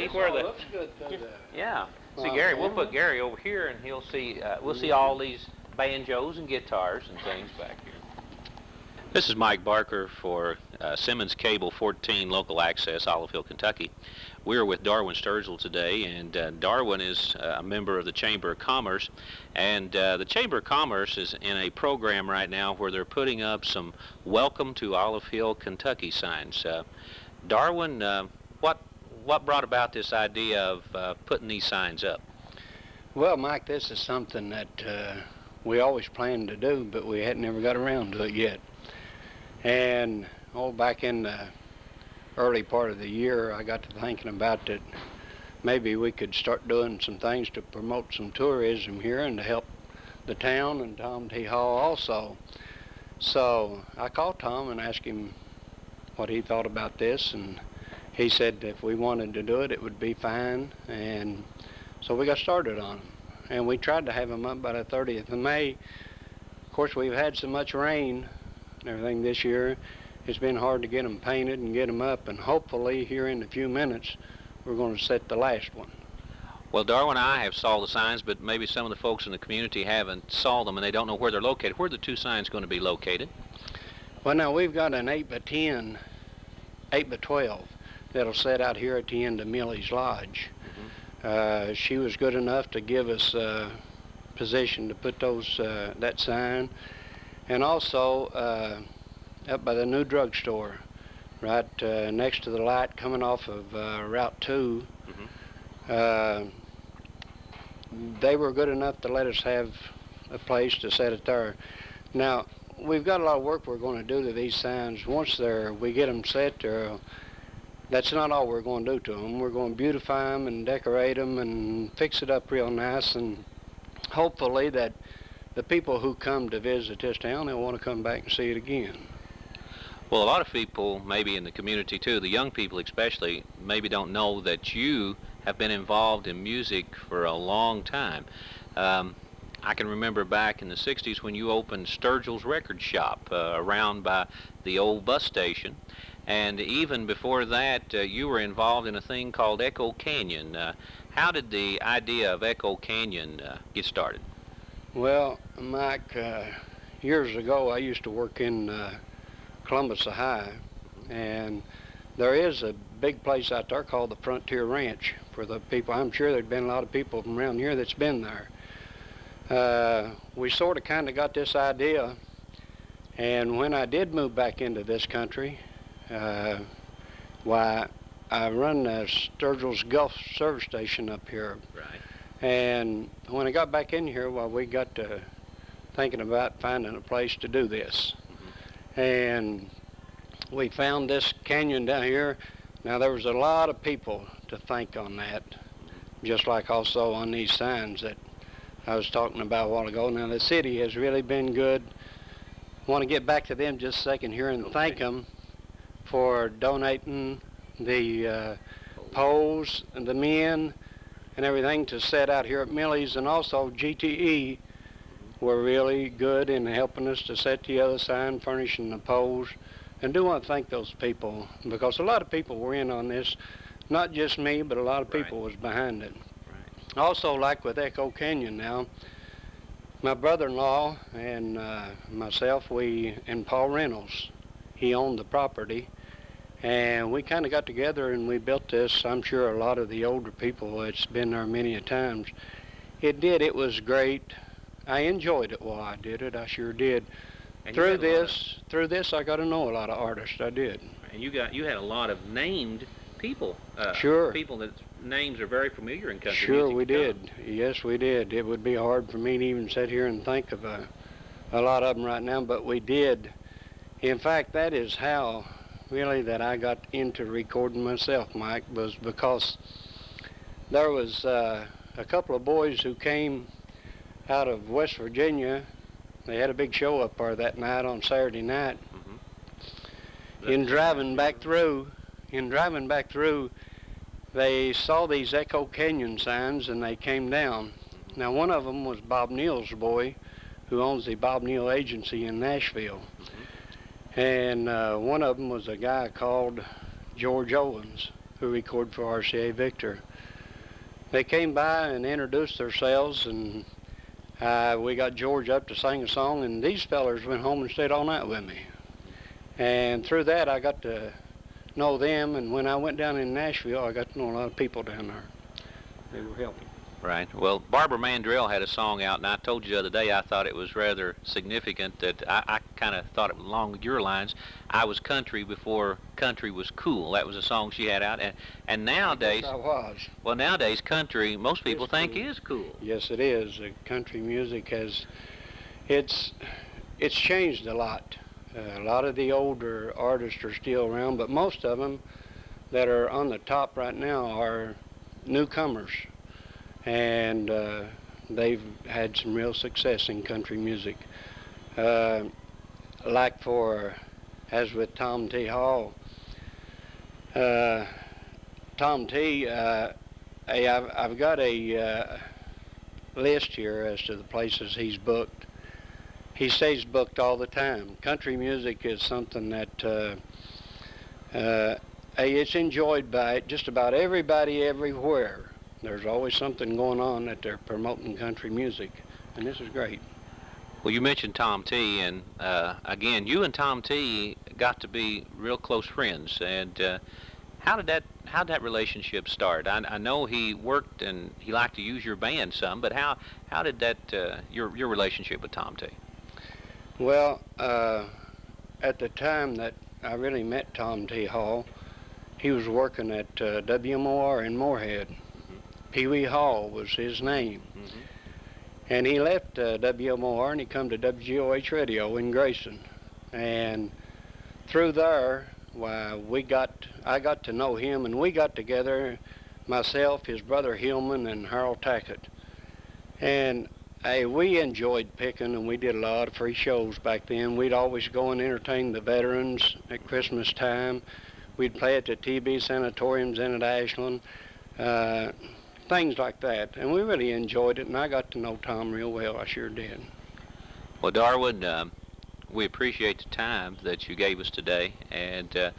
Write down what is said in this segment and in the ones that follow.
see where the... Looks good to the... Yeah. See, Gary, we'll put Gary over here, and he'll see, we'll see all these banjos and guitars and things back here. This is Mike Barker for Simmons Cable 14 Local Access, Olive Hill, Kentucky. We're with Darwin Sturgill today, and Darwin is a member of the Chamber of Commerce, and the Chamber of Commerce is in a program right now where they're putting up some Welcome to Olive Hill, Kentucky signs. Darwin, what brought about this idea of putting these signs up? Well, Mike, this is something that we always planned to do, but we hadn't ever got around to it yet. And back in the early part of the year, I got to thinking about that maybe we could start doing some things to promote some tourism here and to help the town and Tom T. Hall also. So I called Tom and asked him what he thought about this, and he said if we wanted to do it, it would be fine. And so we got started on them, and we tried to have them up by the 30th of May. Of course, we've had so much rain and everything this year, it's been hard to get them painted and get them up, and hopefully here in a few minutes we're going to set the last one. Well, Darwin and I have saw the signs, but maybe some of the folks in the community haven't saw them and they don't know where they're located. Where are the two signs going to be located? Well, now we've got an 8x10, 8x12 that'll set out here at the end of Millie's Lodge. She was good enough to give us position to put those that sign. And also up by the new drugstore, right next to the light coming off of Route 2. They were good enough to let us have a place to set it there. Now, we've got a lot of work we're going to do to these signs. Once we get them set there, that's not all we're going to do to them. We're going to beautify them and decorate them and fix it up real nice, and hopefully that the people who come to visit this town, they'll want to come back and see it again. Well, a lot of people, maybe in the community too, the young people especially, maybe don't know that you have been involved in music for a long time. I can remember back in the 60s when you opened Sturgill's Record Shop around by the old bus station. And even before that, you were involved in a thing called Echo Canyon. How did the idea of Echo Canyon get started? Well, Mike, years ago I used to work in Columbus, Ohio, and there is a big place out there called the Frontier Ranch for the people. I'm sure there'd been a lot of people from around here that's been there. We sort of kind of got this idea, and when I did move back into this country, why, I run Sturgill's Gulf Service Station up here. Right. And when I got back in here, well, we got to thinking about finding a place to do this. And we found this canyon down here. Now, there was a lot of people to thank on that, just like also on these signs that I was talking about a while ago. Now, the city has really been good. I want to get back to them just a second here and thank them for donating the poles and the men and everything to set out here at Millie's, and also GTE were really good in helping us to set the other sign, furnishing the poles. And do want to thank those people, because a lot of people were in on this, not just me, but a lot of people was behind it. Also, like with Echo Canyon now, my brother-in-law and myself, and Paul Reynolds, he owned the property, and we kind of got together and we built this. I'm sure a lot of the older people, it's been there many a times. It was great. I enjoyed it while I did it, I sure did. And through this, I got to know a lot of artists, I did. And you had a lot of named people. Sure. People that names are very familiar in country Sure, music. we did. Yes, we did. It would be hard for me to even sit here and think of a lot of them right now, but we did. In fact, that is how really that I got into recording myself, Mike, was because there was a couple of boys who came out of West Virginia. They had a big show up there that night on Saturday night. In driving back through, they saw these Echo Canyon signs and they came down. Now, one of them was Bob Neal's boy, who owns the Bob Neal Agency in Nashville. And one of them was a guy called George Owens, who recorded for RCA Victor. They came by and introduced themselves, and we got George up to sing a song, and these fellers went home and stayed all night with me. And through that, I got to know them, and when I went down in Nashville, I got to know a lot of people down there. They were helping. Right. Well, Barbara Mandrell had a song out, and I told you the other day I thought it was rather significant that I kind of thought it along your lines. I was country before country was cool. That was a song she had out, and nowadays, I was. Well, nowadays country most people think cool. is cool. Yes, it is. Country music it's changed a lot. A lot of the older artists are still around, but most of them that are on the top right now are newcomers. And they've had some real success in country music. Like as with Tom T. Hall, Tom T., I've got a list here as to the places he's booked. He stays booked all the time. Country music is something that it's enjoyed by just about everybody everywhere. There's always something going on that they're promoting country music, and this is great. Well, you mentioned Tom T., and again, you and Tom T. got to be real close friends. And how did that relationship start? I know he worked and he liked to use your band some, but how did that your relationship with Tom T.? Well, at the time that I really met Tom T. Hall, he was working at WMOR in Moorhead. Pee Wee Hall was his name. Mm-hmm. And he left WMOR and he come to WGOH Radio in Grayson. And through there, I got to know him, and we got together, myself, his brother Hillman, and Harold Tackett. And we enjoyed picking, and we did a lot of free shows back then. We'd always go and entertain the veterans at Christmas time. We'd play at the TB sanatoriums in at Ashland. Things like that, and we really enjoyed it, and I got to know Tom real well. I sure did. Well, Darwin, we appreciate the time that you gave us today, and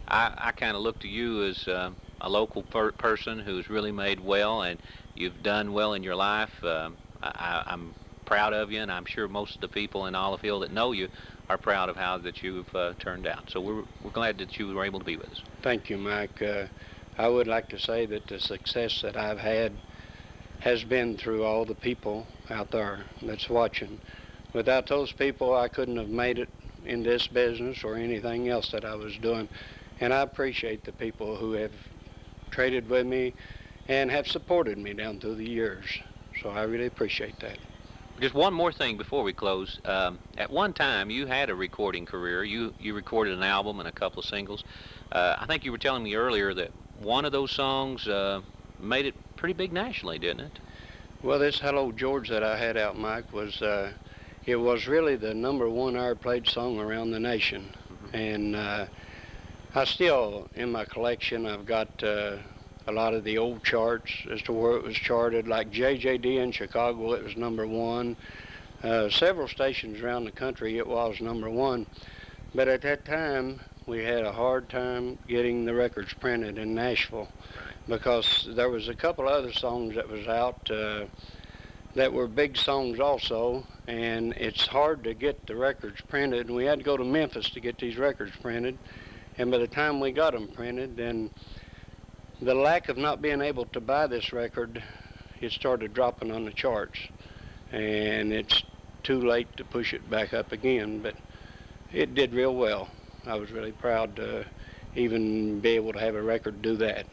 I kind of look to you as a local person who's really made well, and you've done well in your life. I'm proud of you, and I'm sure most of the people in Olivehill that know you are proud of how that you've turned out. So we're glad that you were able to be with us. Thank you, Mike. I would like to say that the success that I've had has been through all the people out there that's watching. Without those people, I couldn't have made it in this business or anything else that I was doing. And I appreciate the people who have traded with me and have supported me down through the years. So I really appreciate that. Just one more thing before we close. At one time, you had a recording career. You recorded an album and a couple of singles. I think you were telling me earlier that one of those songs made it pretty big nationally, didn't it? Well, this Hello George that I had out, Mike, it was really the #1 hour played song around the nation. Mm-hmm. And I still, in my collection, I've got a lot of the old charts as to where it was charted, like JJD in Chicago, it was #1. Several stations around the country, it was #1. But at that time, we had a hard time getting the records printed in Nashville, because there was a couple other songs that was out that were big songs also, and it's hard to get the records printed, and we had to go to Memphis to get these records printed. And by the time we got them printed, then the lack of not being able to buy this record, it started dropping on the charts, and it's too late to push it back up again, but it did real well. I was really proud to even be able to have a record do that.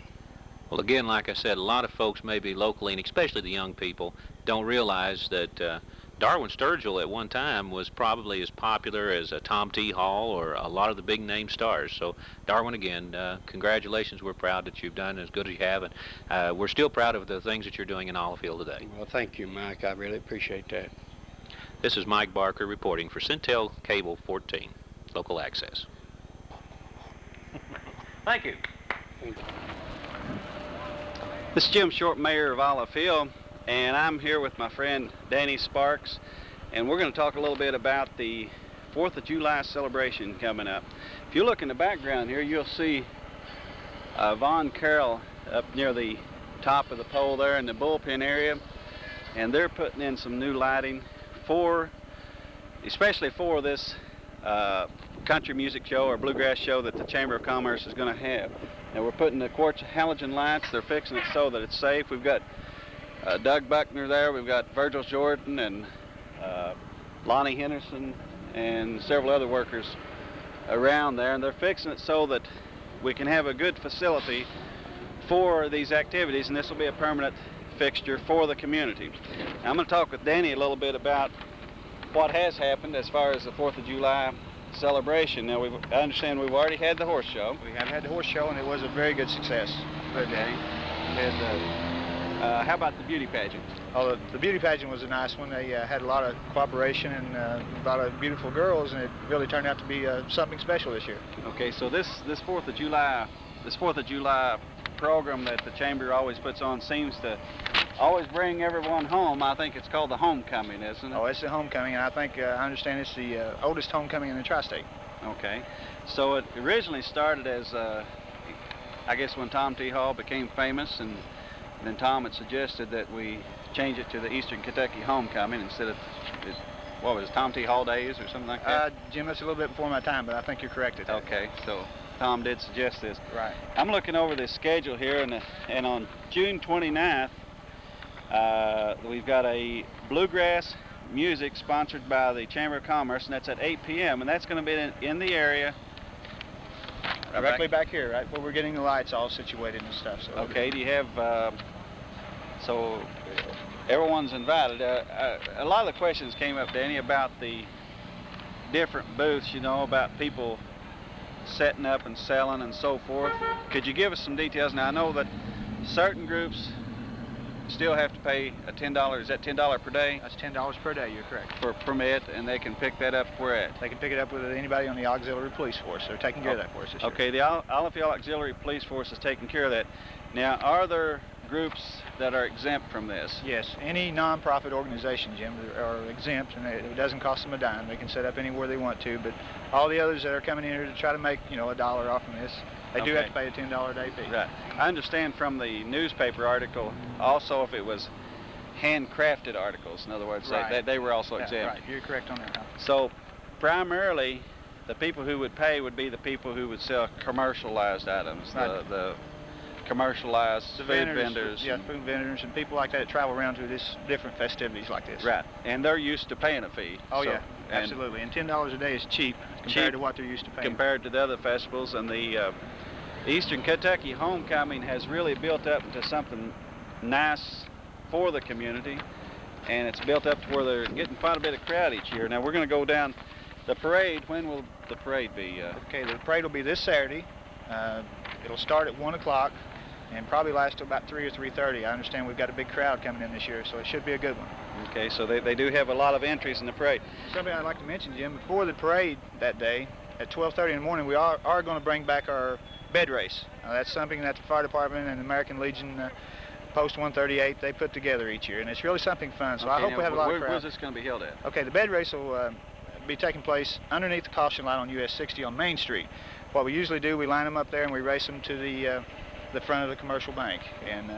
Well, again, like I said, a lot of folks maybe locally, and especially the young people, don't realize that Darwin Sturgill at one time was probably as popular as Tom T. Hall or a lot of the big name stars. So, Darwin, again, congratulations. We're proud that you've done as good as you have, and we're still proud of the things that you're doing in Olivehill today. Well, thank you, Mike. I really appreciate that. This is Mike Barker reporting for Centel Cable 14, Local Access. Thank you. Thank you. This is Jim Short, Mayor of Olivehill, and I'm here with my friend Danny Sparks, and we're going to talk a little bit about the 4th of July celebration coming up. If you look in the background here, you'll see Von Carroll up near the top of the pole there in the bullpen area, and they're putting in some new lighting especially for this country music show or bluegrass show that the Chamber of Commerce is going to have. Now we're putting the quartz halogen lights. They're fixing it so that it's safe. We've got Doug Buckner there. We've got Virgil Jordan and Lonnie Henderson and several other workers around there, and they're fixing it so that we can have a good facility for these activities, and this will be a permanent fixture for the community. Now, I'm going to talk with Danny a little bit about what has happened as far as the 4th of July celebration. Now, I understand we've already had the horse show. We have had the horse show, and it was a very good success. Okay. And how about the beauty pageant? Oh, the beauty pageant was a nice one. They had a lot of cooperation and a lot of beautiful girls, and it really turned out to be something special this year. Okay, so this 4th of July program that the Chamber always puts on seems to always bring everyone home. I think it's called the homecoming, isn't it? Oh, it's the homecoming, and I understand it's the oldest homecoming in the tri-state. Okay, so it originally started as, I guess when Tom T. Hall became famous, and then Tom had suggested that we change it to the Eastern Kentucky Homecoming instead of, what was it, Tom T. Hall Days or something like that? Jim, that's a little bit before my time, but I think you're correct at that. Okay, so Tom did suggest this. Right. I'm looking over the schedule here, and on June 29th, we've got a bluegrass music sponsored by the Chamber of Commerce, and that's at 8 p.m., and that's going to be in the area. Directly back here, right where we're getting the lights all situated and stuff. So okay, do you have, so everyone's invited. A lot of the questions came up, Danny, about the different booths, about people setting up and selling and so forth. Could you give us some details? Now, I know that certain groups still have to pay a $10, is that $10 per day? That's $10 per day, you're correct. For a permit, and they can pick that up where at? They can pick it up with anybody on the auxiliary police force. They're taking care of that for us this year. Okay, the Olive Auxiliary Police Force is taking care of that. Now, are there groups that are exempt from this? Yes, any non-profit organization, Jim, are exempt, and it doesn't cost them a dime. They can set up anywhere they want to, but all the others that are coming in here to try to make, $1 off from this, they do have to pay a $10 a day fee. Right. I understand from the newspaper article also if it was handcrafted articles, in other words, right. they were also exempt. Right, you're correct on that. So primarily the people who would pay would be the people who would sell commercialized items, right. the commercialized food vendors. Yeah, food vendors and people like that travel around to this different festivities like this. Right, and they're used to paying a fee. Oh, yeah, absolutely. And $10 a day is cheap compared to what they're used to paying. Compared to the other festivals, and the Eastern Kentucky Homecoming has really built up into something nice for the community, and it's built up to where they're getting quite a bit of crowd each year. Now we're going to go down the parade. When will the parade be? Okay, the parade will be this Saturday. It'll start at 1 o'clock and probably last till about 3 or 3:30. I understand we've got a big crowd coming in this year, so it should be a good one. Okay, so they do have a lot of entries in the parade. Something I'd like to mention, Jim, before the parade that day, at 12:30 in the morning, we are going to bring back our bed race. That's something that the fire department and the American Legion Post 138, they put together each year, and it's really something fun, so I hope we have a lot of crowd. Where's this going to be held at? Okay, the bed race will be taking place underneath the caution light on US 60 on Main Street. What we usually do, we line them up there and we race them to the front of the commercial bank, and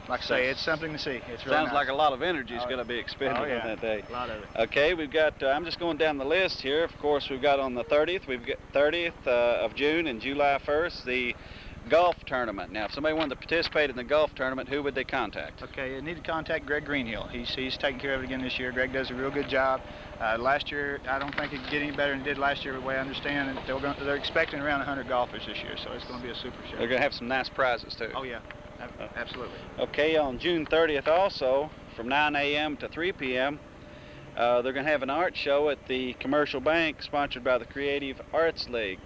like I say, it's something to see. It's really sounds nice. like a lot of energy is going to be expended on that day. A lot of it. Okay, we've got, I'm just going down the list here. Of course, we've got on the 30th, we've got 30th of June and July 1st, the golf tournament. Now, if somebody wanted to participate in the golf tournament, who would they contact? Okay, you need to contact Greg Greenhill. He's taking care of it again this year. Greg does a real good job. Last year, I don't think it could get any better than it did last year, the way I understand it. They're expecting around 100 golfers this year, so it's going to be a super show. They're going to have some nice prizes, too. Oh, yeah. Absolutely. Okay, on June 30th also, from 9 a.m. to 3 p.m., they're going to have an art show at the Commercial Bank, sponsored by the Creative Arts League.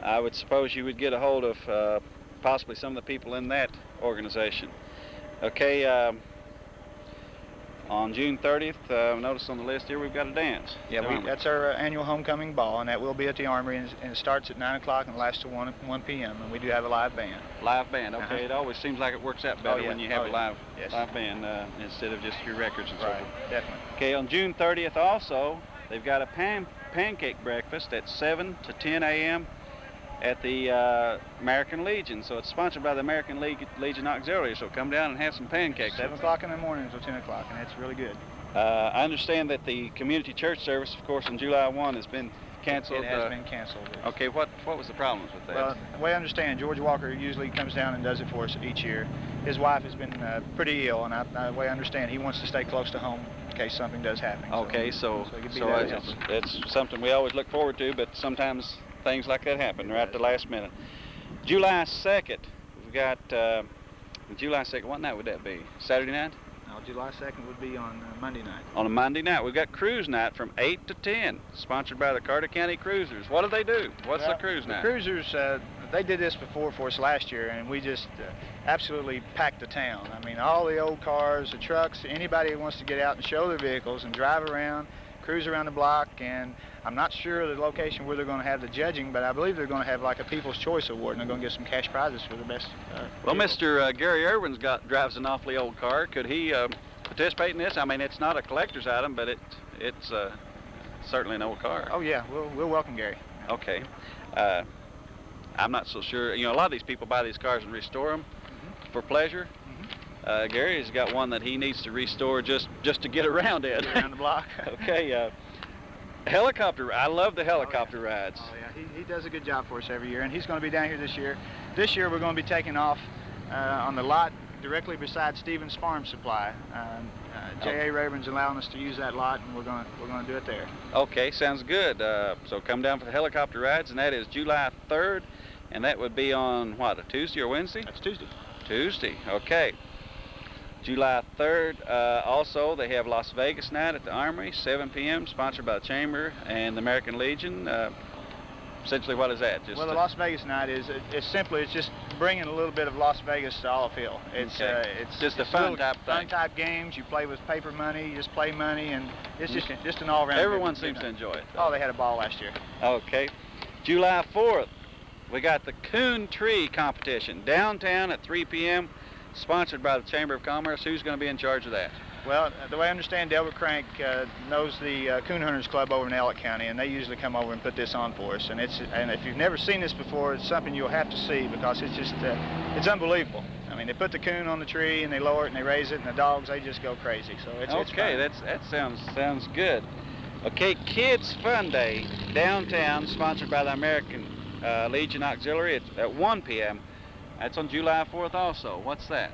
I would suppose you would get a hold of possibly some of the people in that organization. Okay, on June 30th, notice on the list here we've got a dance. Yeah, that's our annual homecoming ball, and that will be at the Armory, and it starts at 9 o'clock and lasts till 1 p.m., and we do have a live band. Live band, okay. It always seems like it works out better when you have a live band instead of just your records and so forth. Definitely. Okay, on June 30th also, they've got a pancake breakfast at 7 to 10 a.m. at the American Legion. So it's sponsored by the American Legion Auxiliary. So come down and have some pancakes. 7 o'clock in the morning until 10 o'clock, and it's really good. I understand that the community church service, of course, on July 1 has been canceled. It has been canceled. Okay, what was the problems with that? Well, the way I understand, George Walker usually comes down and does it for us each year. His wife has been pretty ill, and the way I understand, he wants to stay close to home in case something does happen. Okay, so it's something we always look forward to, but sometimes things like that happen right at the last minute. July 2nd, we've got July 2nd. What night would that be? Saturday night? No, July 2nd would be on Monday night. On a Monday night, we've got cruise night from 8 to 10, sponsored by the Carter County Cruisers. What do they do? What's the cruise night? The cruisers, they did this before for us last year, and we just absolutely packed the town. I mean, all the old cars, the trucks, anybody who wants to get out and show their vehicles and drive around, cruise around the block, and I'm not sure the location where they're going to have the judging, but I believe they're going to have like a People's Choice Award, and they're going to get some cash prizes for the best. Well, Mr. Gary Irwin's drives an awfully old car. Could he participate in this? I mean, it's not a collector's item, but it's certainly an old car. Oh yeah, we'll welcome Gary. Okay. I'm not so sure. You know, a lot of these people buy these cars and restore them for pleasure. Gary has got one that he needs to restore just to get around in. Get around the block. Okay. Helicopter. I love the helicopter rides. Oh yeah, he does a good job for us every year, and he's going to be down here this year. This year we're going to be taking off on the lot directly beside Stevens Farm Supply. J.A. Rayburn's allowing us to use that lot, and we're going to do it there. Okay, sounds good. So come down for the helicopter rides, and that is July 3rd, and that would be on what, a Tuesday or Wednesday? That's Tuesday. Tuesday. Okay. July 3rd. Also, they have Las Vegas night at the Armory, 7 p.m., sponsored by the Chamber and the American Legion. Essentially, what is that? Well, the Las Vegas night is it's just bringing a little bit of Las Vegas to Olive Hill. It's just a fun type thing. Fun type games. You play with paper money. You just play money, and it's just an all-round. Everyone seems to enjoy it. Oh, they had a ball last year. Okay. July 4th, we got the Coon Tree competition downtown at 3 p.m., sponsored by the Chamber of Commerce. Who's going to be in charge of that? Well, the way I understand, Delbert Crank knows the Coon Hunters Club over in Elliott County, and they usually come over and put this on for us. And if you've never seen this before, it's something you'll have to see, because it's just it's unbelievable. I mean, they put the coon on the tree and they lower it and they raise it, and the dogs, they just go crazy. So it's okay. That sounds good. Okay, Kids Fun Day downtown, sponsored by the American Legion Auxiliary at 1 p.m. That's on July 4th also. What's that?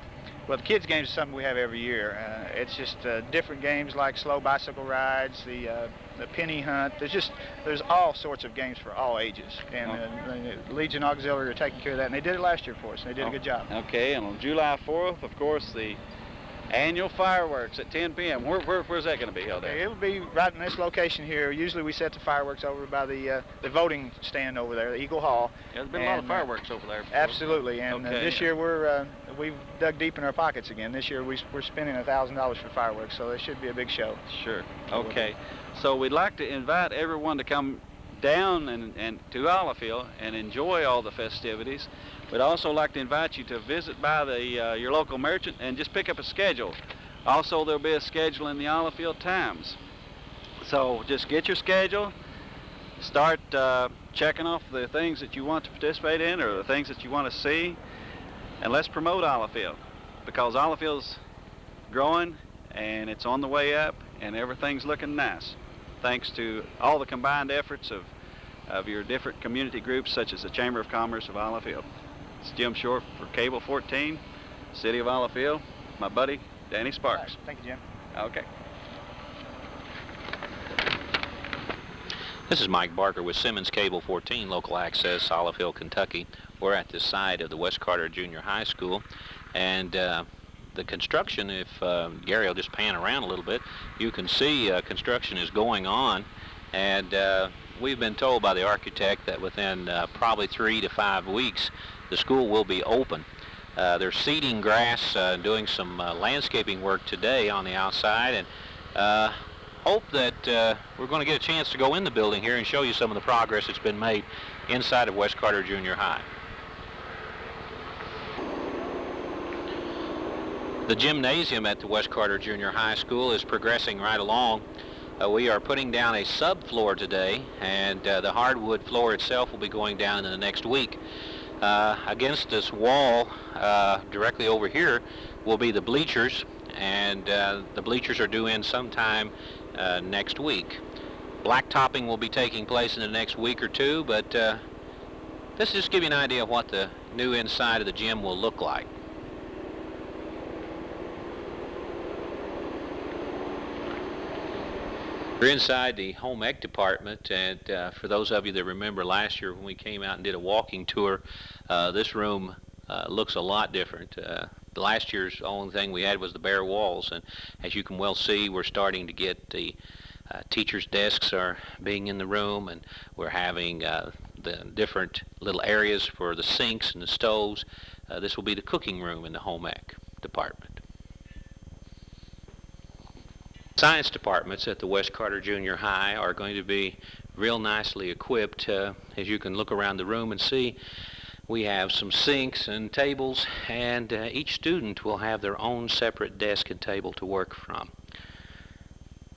Well, the kids' games is something we have every year. It's just different games like slow bicycle rides, the penny hunt. There's all sorts of games for all ages, and the Legion Auxiliary are taking care of that, and they did it last year for us, and they did a good job. Okay, and on July 4th, of course, the annual fireworks at 10 p.m. Where's that going to be held at? Okay, it will be right in this location here. Usually we set the fireworks over by the voting stand over there, the Eagle Hall. Yeah, there's been a lot of fireworks over there before. Absolutely, and this year we've dug deep in our pockets again. This year we're spending $1,000 for fireworks, so it should be a big show. Sure. Okay. So we'd like to invite everyone to come down and to Olive Hill and enjoy all the festivities. We'd also like to invite you to visit by your local merchant and just pick up a schedule. Also, there'll be a schedule in the Olive Hill Times. So just get your schedule, start checking off the things that you want to participate in or the things that you want to see, and let's promote Olive Hill, because Olive Hill's growing and it's on the way up and everything's looking nice, thanks to all the combined efforts of your different community groups, such as the Chamber of Commerce of Olive Hill. It's Jim Short for Cable 14, City of Olive Hill, my buddy Danny Sparks. Right. Thank you, Jim. Okay. This is Mike Barker with Simmons Cable 14, Local Access, Olive Hill, Kentucky. We're at the site of the West Carter Junior High School, and the construction, if Gary will just pan around a little bit, you can see construction is going on, and we've been told by the architect that within probably 3 to 5 weeks the school will be open. They're seeding grass, doing some landscaping work today on the outside, and hope that we're going to get a chance to go in the building here and show you some of the progress that's been made inside of West Carter Junior High. The gymnasium at the West Carter Junior High School is progressing right along. We are putting down a subfloor today, and the hardwood floor itself will be going down in the next week. Against this wall, directly over here, will be the bleachers, and the bleachers are due in sometime next week. Blacktopping will be taking place in the next week or two, but this is just give you an idea of what the new inside of the gym will look like. We're inside the home ec department, and for those of you that remember last year when we came out and did a walking tour, this room looks a lot different. Last year's only thing we had was the bare walls, and as you can well see, we're starting to get the teachers' desks are being in the room, and we're having the different little areas for the sinks and the stoves. This will be the cooking room in the home ec department. Science departments at the West Carter Junior High are going to be real nicely equipped. As you can look around the room and see, we have some sinks and tables, and each student will have their own separate desk and table to work from.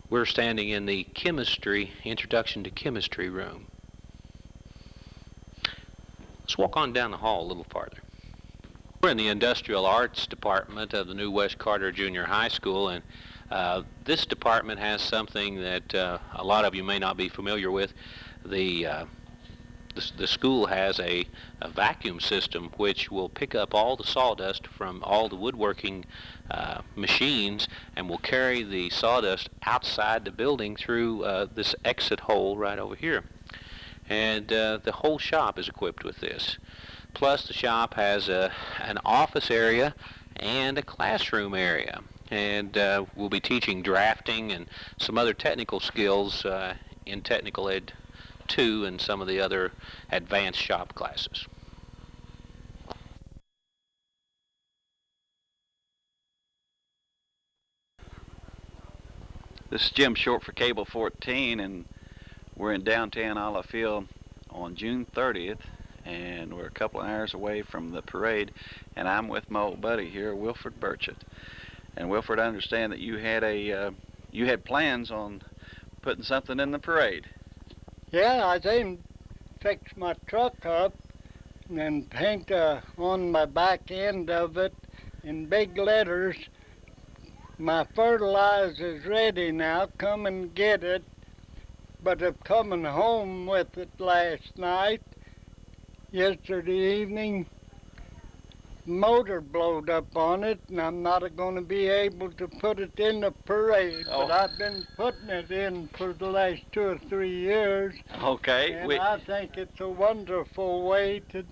We're standing in the chemistry, introduction to chemistry room. Let's walk on down the hall a little farther. We're in the industrial arts department of the new West Carter Junior High School, and this department has something that a lot of you may not be familiar with. The school has a vacuum system which will pick up all the sawdust from all the woodworking machines and will carry the sawdust outside the building through this exit hole right over here. And the whole shop is equipped with this. Plus the shop has an office area and a classroom area. And we'll be teaching drafting and some other technical skills in Technical Ed 2 and some of the other advanced shop classes. This is Jim Short for Cable 14, and we're in downtown Olive Field on June 30th, and we're a couple of hours away from the parade, and I'm with my old buddy here, Wilford Burchett. And Wilford, I understand that you had plans on putting something in the parade. Yeah, I didn't fix my truck up and paint on my back end of it in big letters, "My fertilizer's ready now, come and get it." But I'm coming home with it last night, yesterday evening. Motor blowed up on it, and I'm not going to be able to put it in the parade. Oh. But I've been putting it in for the last 2 or 3 years. Okay. And I think it's a wonderful way to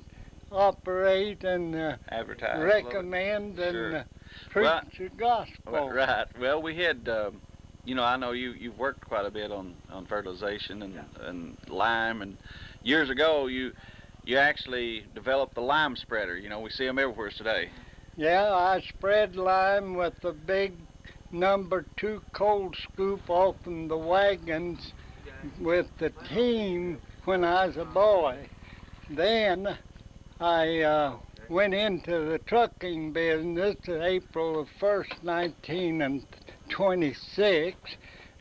operate and Advertise. recommend and Sure. preach Well, the gospel. Right. Well, we had, I know you've worked quite a bit on fertilization and lime, and years ago you actually developed the lime spreader. We see them everywhere today. Yeah, I spread lime with the big number 2 cold scoop off in the wagons with the team when I was a boy. Then I went into the trucking business April 1st, 1926,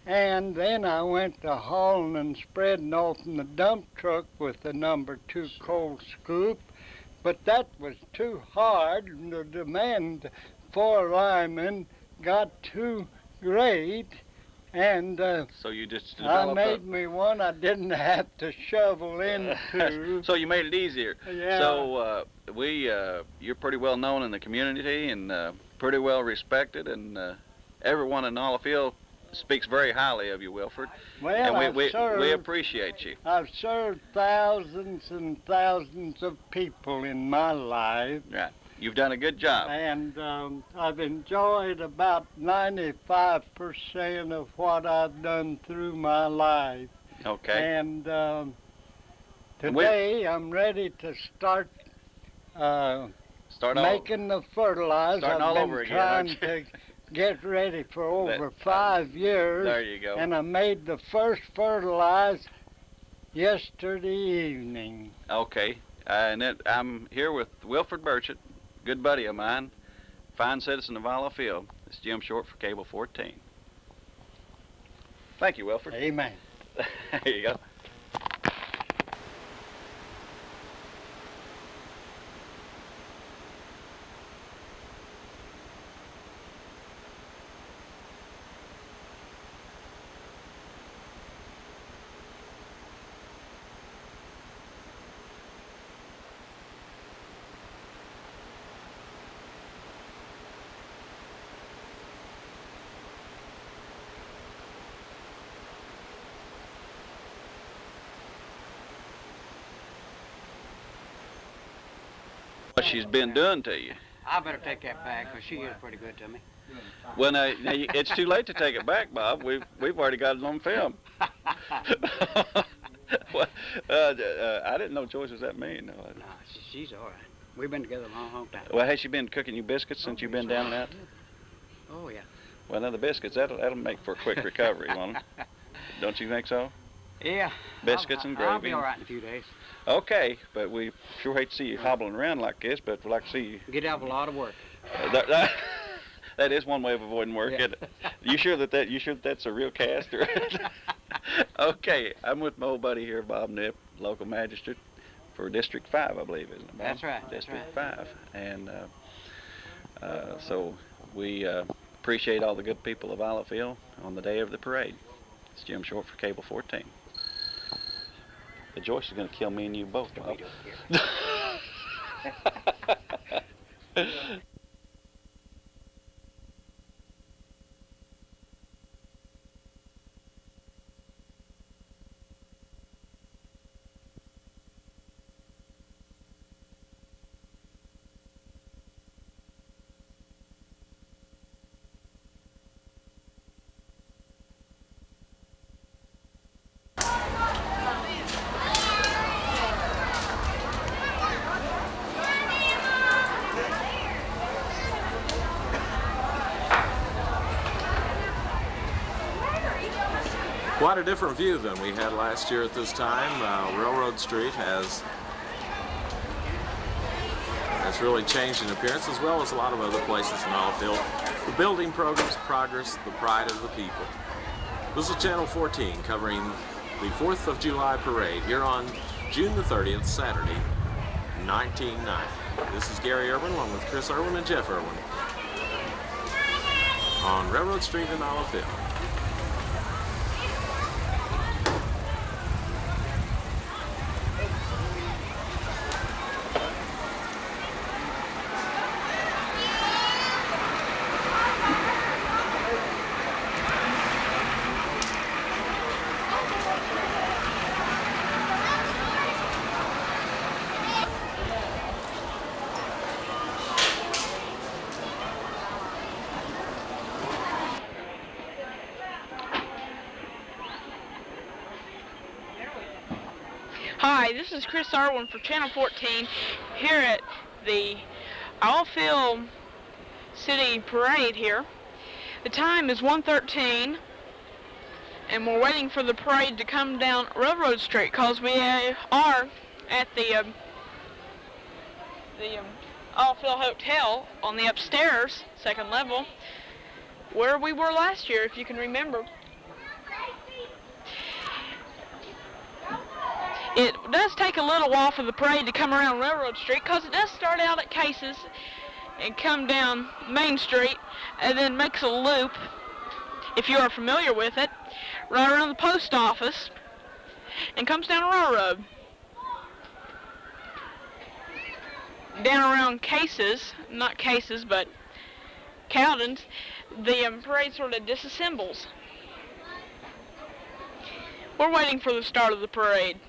and then I went to hauling and spreading off in the dump truck with the number 2 cold scoop, but that was too hard, and the demand for linemen got too great, and So you just I developed made me one I didn't have to shovel into. So you made it easier. Yeah. So you're pretty well known in the community and pretty well respected, and everyone in Olive Field speaks very highly of you, Wilford. Well, And we served, appreciate you. I've served thousands and thousands of people in my life, Right. You've done a good job. and I've enjoyed about 95% of what I've done through my life. Okay. And today I'm ready to start Start all making the fertilizer. Starting all I've been over again, trying aren't you? to get ready for over That- 5 years. There you go. And I made the first fertilizer yesterday evening. Okay. I'm here with Wilford Burchett, good buddy of mine, fine citizen of Olive Field. It's Jim Short for Cable 14. Thank you, Wilford. Amen. There you go. What she's been doing to you. I better take that back, because she is pretty good to me. Well, now it's too late to take it back, Bob. We've already got it on film. Well, I didn't know Joyce was that mean. No, She's all right. We've been together a long, long time. Well, has she been cooking you biscuits since you've been down and out? Oh, yeah. Well, now the biscuits, that'll make for a quick recovery, won't it? Don't you think so? Yeah. Biscuits and gravy. I'll be all right in a few days. Okay, but we sure hate to see you hobbling around like this, but we'd like to see you. Get out of a lot of work. That is one way of avoiding work, Yeah. isn't it? You sure that's a real cast? Or okay, I'm with my old buddy here, Bob Nip, local magistrate for District 5, I believe, isn't it, Bob? That's right. District 5. And so we appreciate all the good people of Islaville on the day of the parade. It's Jim Short for Cable 14. But Joyce is going to kill me and you both, Bob. Quite a different view than we had last year at this time. Railroad Street has really changed in appearance, as well as a lot of other places in Islaville. The building progress, the pride of the people. This is Channel 14 covering the 4th of July parade here on June the 30th, Saturday, 1990. This is Gary Irwin along with Chris Irwin and Jeff Irwin on Railroad Street in Islaville. Hi, this is Chris Irwin for Channel 14 here at the Islaville City Parade here. The time is 1:13 and we're waiting for the parade to come down Railroad Street because we are at the Islaville Hotel on the upstairs, second level, where we were last year, if you can remember. It does take a little while for the parade to come around Railroad Street because it does start out at Cases and come down Main Street and then makes a loop, if you are familiar with it, right around the post office and comes down a railroad. Down around Cases, not Cases, but Cowden's, the parade sort of disassembles. We're waiting for the start of the parade.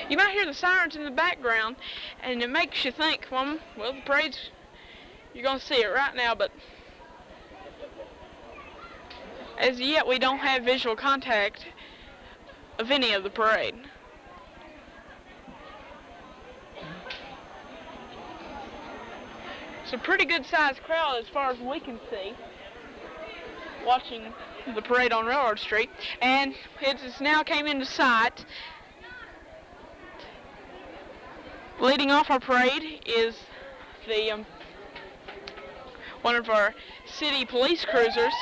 You might hear the sirens in the background, and it makes you think, well, the parade's, you're going to see it right now, but as yet we don't have visual contact of any of the parade. It's a pretty good sized crowd as far as we can see, watching the parade on Railroad Street, and it just now came into sight. Leading off our parade is the one of our city police cruisers.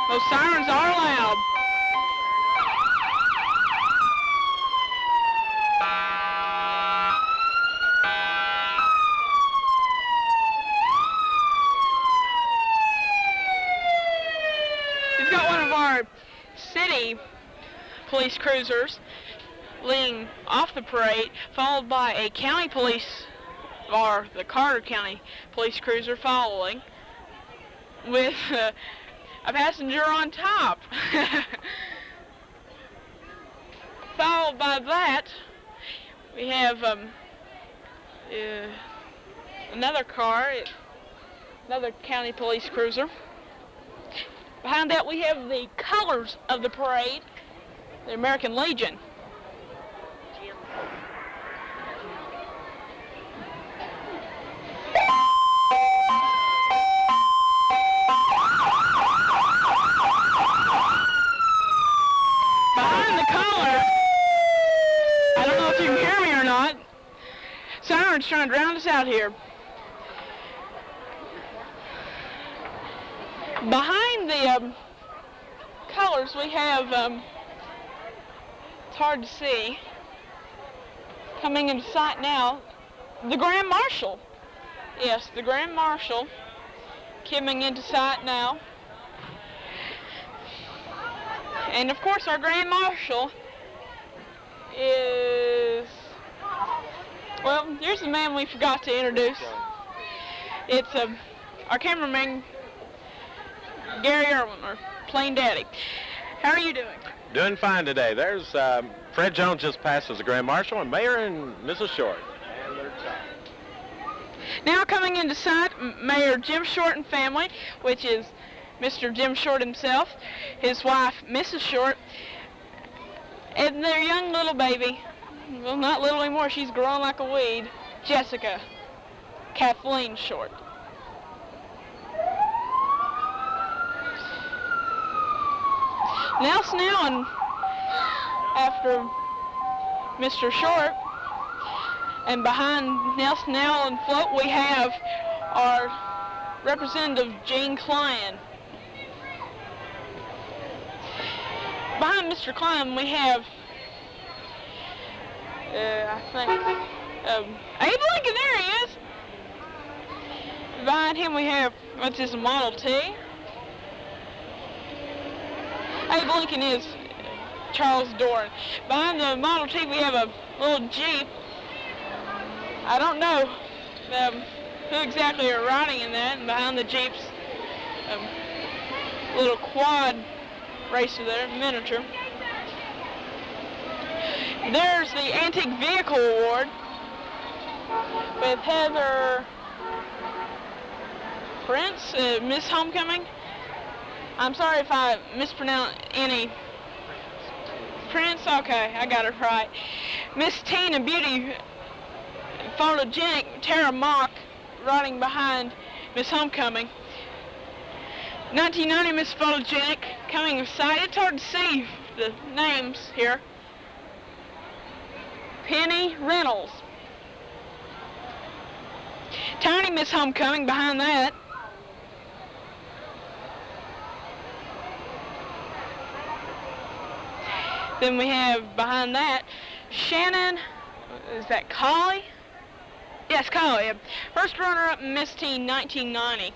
Those sirens are loud. We've got one of our city police cruisers leading off the parade, followed by a county police, or the Carter County police cruiser following, with a passenger on top. Followed by that, we have another car, another county police cruiser. Behind that, we have the colors of the parade, the American Legion. Behind the color, I don't know if you can hear me or not, sirens trying to drown us out here. Behind the colors, we have, it's hard to see, coming into sight now, the Grand Marshal. Yes, the Grand Marshal coming into sight now. And of course, our Grand Marshal is, well, here's the man we forgot to introduce. It's our cameraman, Gary Irwin, or Plain Daddy. How are you doing? Doing fine today. There's Fred Jones just passed as the Grand Marshal, and Mayor and Mrs. Short. And their child. Now coming into sight, Mayor Jim Short and family, which is Mr. Jim Short himself, his wife, Mrs. Short, and their young little baby, well, not little anymore, she's grown like a weed, Jessica Kathleen Short. Now snowing after Mr. Short, and behind Nelson Allen float we have our Representative Gene Klein. Behind Mr. Klein we have, I think, Abe Lincoln, there he is. Behind him we have, what's this, a Model T? Abe Lincoln is Charles Doran. Behind the Model T we have a little Jeep. I don't know who exactly are riding in that, and behind the Jeep's little quad racer there, miniature. There's the Antique Vehicle Award with Heather Prince, Miss Homecoming. I'm sorry if I mispronounce any. Prince? Okay, I got it right. Miss Teen and Beauty, photogenic Tara Mock, riding behind Miss Homecoming. 1990 Miss Photogenic, coming in sight. It's hard to see the names here. Penny Reynolds. Tiny Miss Homecoming behind that. Then we have behind that Shannon, is that Collie? Yes, Collie. First runner-up Miss Teen 1990.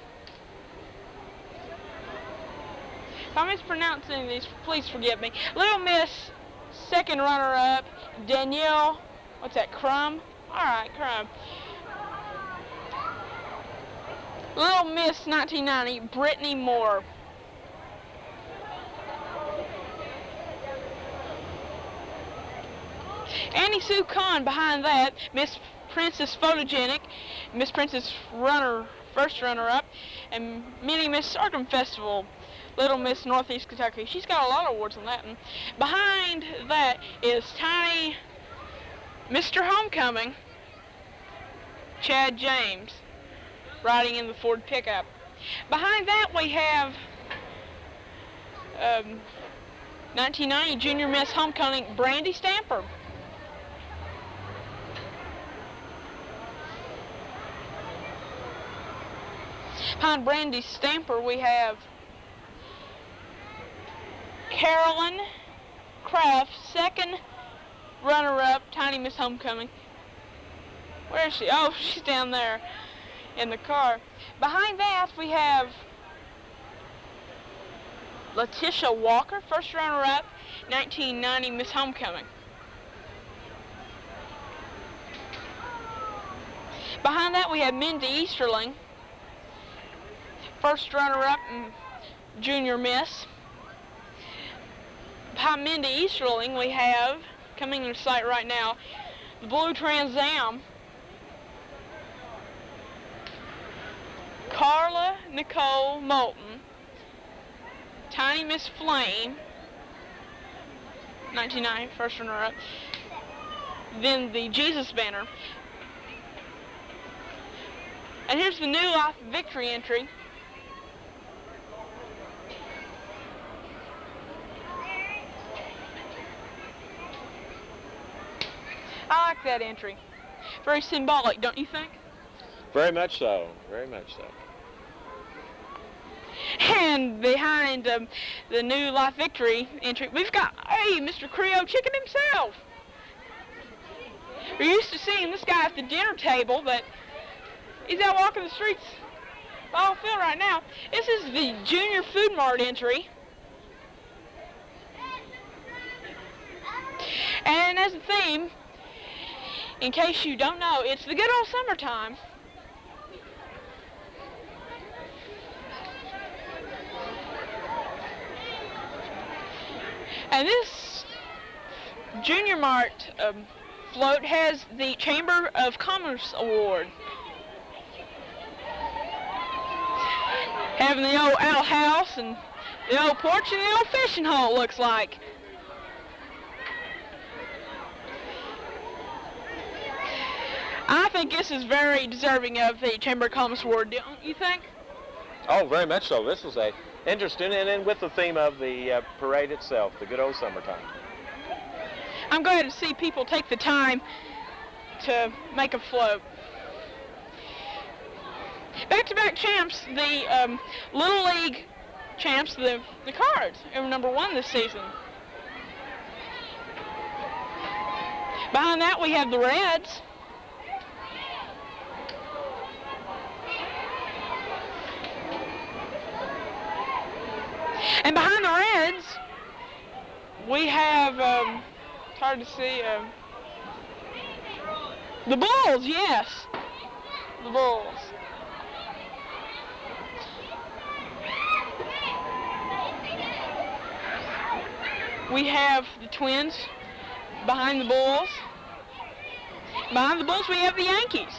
If I'm mispronouncing these, please forgive me. Little Miss, second runner-up, Danielle, what's that, Crum? All right, Crum. Little Miss 1990, Brittany Moore. Annie Sue Khan behind that, Miss Princess Photogenic, Miss Princess first runner-up, and Mini Miss Sorghum Festival, Little Miss Northeast Kentucky. She's got a lot of awards on that one. Behind that is tiny Mr. Homecoming, Chad James, riding in the Ford pickup. Behind that we have 1990 Junior Miss Homecoming, Brandy Stamper. Behind Brandy Stamper, we have Carolyn Kraft, second runner-up, Tiny Miss Homecoming. Where is she? Oh, she's down there in the car. Behind that, we have Letitia Walker, first runner-up, 1990 Miss Homecoming. Behind that, we have Mindy Easterling, first runner-up and junior miss. Behind Mindy Easterling, we have, coming into sight right now, the Blue Trans Am, Carla Nicole Moulton, Tiny Miss Flame, 1990, first runner-up. Then the Jesus banner. And here's the New Life Victory entry. I like that entry. Very symbolic, don't you think? Very much so. Very much so. And behind the New Life Victory entry, we've got, hey, Mr. Creole Chicken himself. We're used to seeing this guy at the dinner table, but he's out walking the streets of Ball Field right now. This is the Junior Food Mart entry. And as a theme, in case you don't know, it's the good old summertime. And this Junior Mart float has the Chamber of Commerce Award. Having the old outhouse and the old porch and the old fishing hole, looks like. I think this is very deserving of the Chamber of Commerce Award, don't you think? Oh, very much so. This was a interesting, and then with the theme of the parade itself, the good old summertime. I'm glad to see people take the time to make a float. Back-to-back champs, the Little League champs, the Cards, are #1 this season. Behind that, we have the Reds. And behind the Reds, we have, it's hard to see, the Bulls, yes, the Bulls. We have the Twins behind the Bulls. Behind the Bulls, we have the Yankees.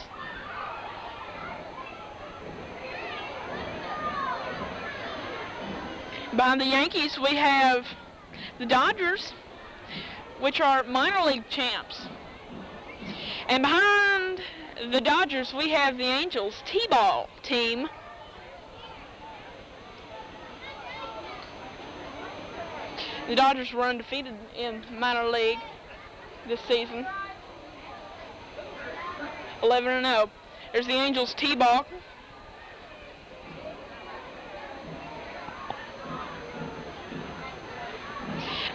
Behind the Yankees, we have the Dodgers, which are minor league champs. And behind the Dodgers, we have the Angels T-ball team. The Dodgers were undefeated in minor league this season. 11-0. There's the Angels T-ball.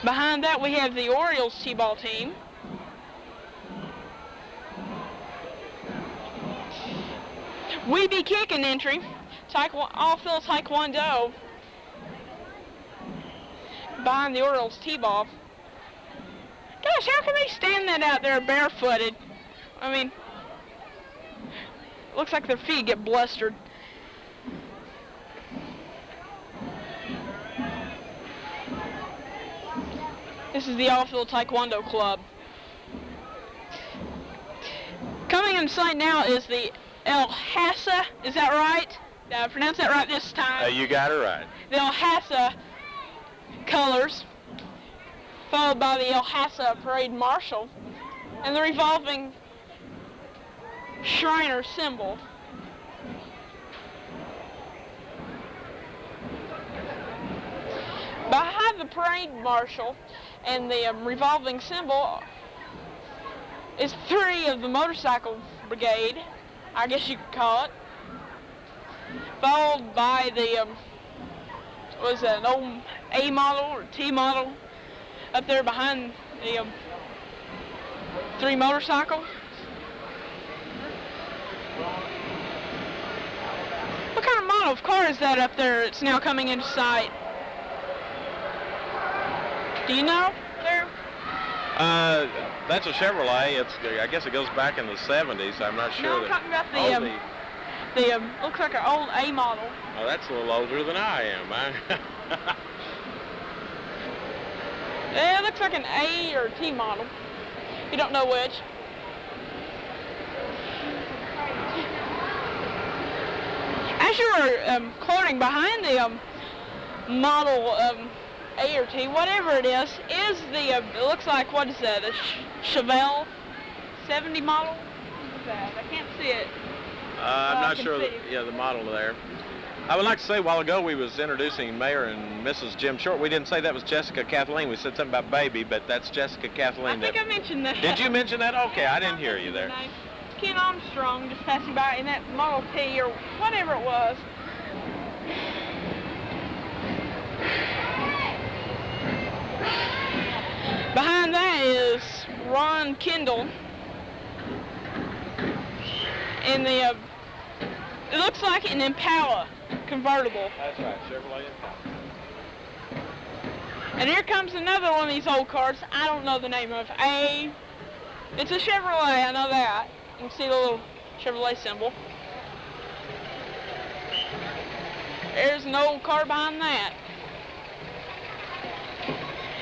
Behind that, we have the Orioles T-ball team. We Be Kicking entry, all-field Taekwondo. Behind the Orioles T-ball. Gosh, how can they stand that out there barefooted? I mean, looks like their feet get blistered. This is the all-field Taekwondo club. Coming in sight now is the El Hassa, is that right? Did I pronounce that right this time? You got it right. The El Hassa colors, followed by the El Hassa Parade Marshal, and the revolving Shriner symbol. Behind the Parade Marshal and the revolving symbol is 3 of the motorcycle brigade, I guess you could call it. followed by the, was it an old A model or T model up there behind the 3 motorcycles. What kind of model of car is that up there? It's now coming into sight. Do you know there? That's a Chevrolet. I guess it goes back in the 70s. I'm not sure. No, I'm talking about the looks like an old A model. Oh, that's a little older than I am. Yeah, it looks like an A or T model. You don't know which. As you were quoting behind the model A or T, whatever it is the, it looks like, what is that, a Chevelle 70 model? What is that? I can't see it. I'm not sure. The model there. I would like to say a while ago we was introducing Mayor and Mrs. Jim Short. We didn't say that was Jessica Kathleen. We said something about baby, but that's Jessica Kathleen. I think I mentioned that. Did you mention that? Okay, I didn't hear you there. Ken Armstrong just passing by in that Model T or whatever it was. Behind that is Ron Kendall. And the, it looks like an Impala convertible. That's right, Chevrolet Impala. And here comes another one of these old cars. I don't know the name of. It's a Chevrolet, I know that. You can see the little Chevrolet symbol. There's an old car behind that.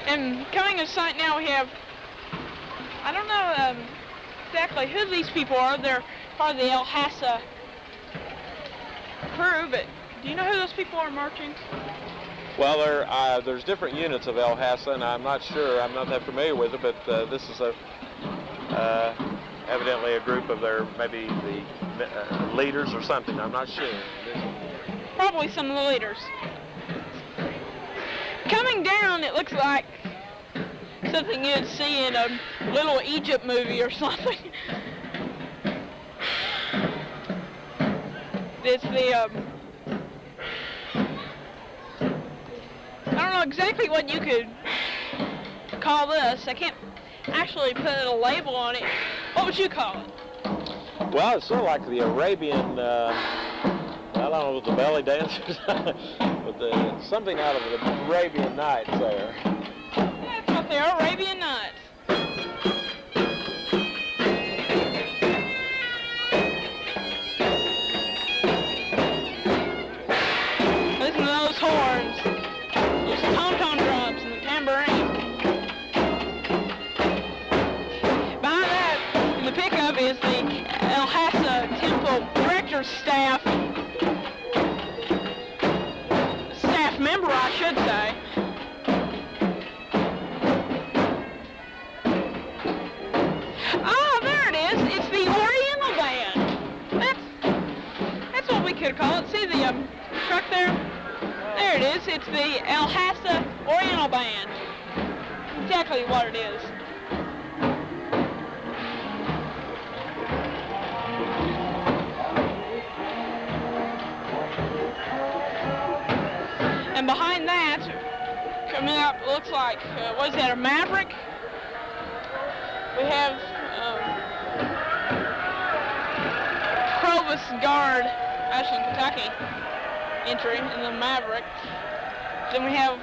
And coming in sight now we have, I don't know exactly who these people are. They're part of the El Hasa crew, but do you know who those people are marching? Well, there's different units of El Hasa, and I'm not sure. I'm not that familiar with it, but this is evidently a group of their, maybe the leaders or something. I'm not sure. Probably some of the leaders. Coming down, it looks like something you'd see in a Little Egypt movie or something. It's the, I don't know exactly what you could call this. I can't actually put a label on it. What would you call it? Well, it's sort of like the Arabian, I don't know, with the belly dancers, but something out of the Arabian Nights there. That's what they are, Arabian Nights. Listen to those horns, those tom-tom drums, and the tambourine. Behind that, in the pickup, is the El Hasa Temple Director's staff member, I should say. Ah, there it is. It's the Oriental Band. That's what we could call it. See the truck there? There it is. It's the El Hasa Oriental Band. Exactly what it is. And behind that, coming up, looks like, what is that, a Maverick? We have Provost Guard, Ashland, Kentucky, entering in the Maverick. Then we have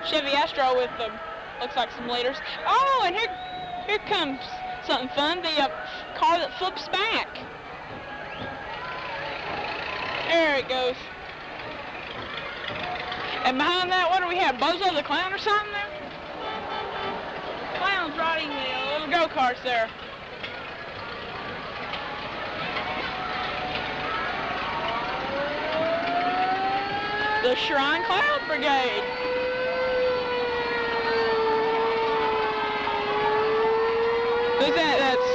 Chevy Astro with, looks like some leaders. Oh, and here comes something fun, the car that flips back. There it goes. And behind that, what do we have? Bozo the Clown or something there? Clown's riding the little go-karts there. The Shrine Cloud Brigade. Who's that? That's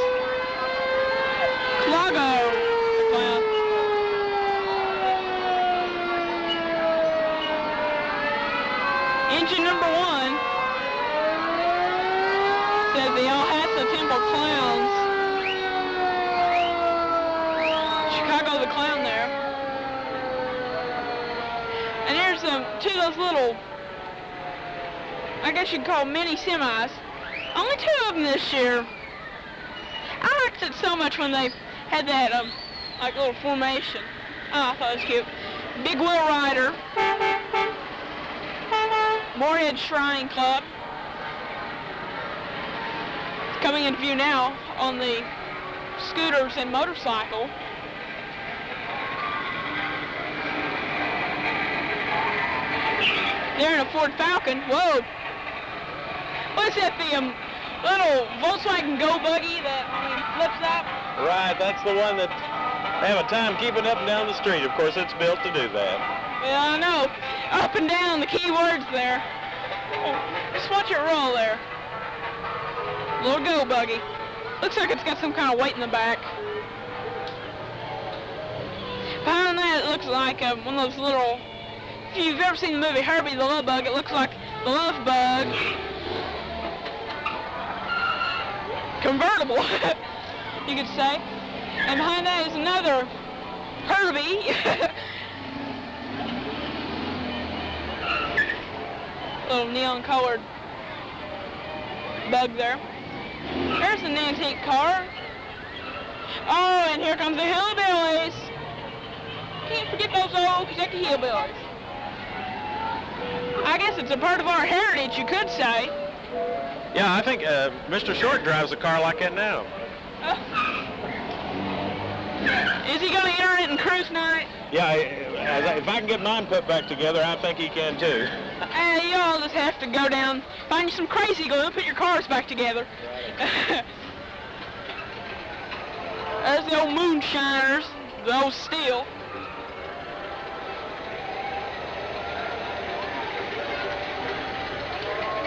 Clago the Clown. Engine number 1 says the El Hasa Temple Clowns. Chicago the Clown there. those little, I guess you'd call mini semis. Only 2 of them this year. I liked it so much when they had that, like little formation. Oh, I thought it was cute. Big Wheel Rider. Morehead Shrine Club. Coming into view now on the scooters and motorcycle. They're in a Ford Falcon. Whoa. What's that, the little Volkswagen Go buggy that flips up? Right, that's the one that they have a time keeping up and down the street. Of course, it's built to do that. Yeah, I know. Up and down, the key words there. Just watch it roll there. Little Go buggy. Looks like it's got some kind of weight in the back. Behind that, it looks like one of those little, if you've ever seen the movie Herbie the Love Bug, it looks like the Love Bug. Convertible, you could say. And behind that is another Herbie. Little neon colored bug there. There's an antique car. Oh, and here comes the hillbillies. Can't forget those old Kentucky hillbillies. I guess it's a part of our heritage, you could say. Yeah, I think Mr. Short drives a car like that now. Is he going to enter it in cruise night? Yeah, if I can get mine put back together, I think he can too. Hey, you all just have to go down, find you some crazy glue, put your cars back together. There's the old moonshiners, the old steel.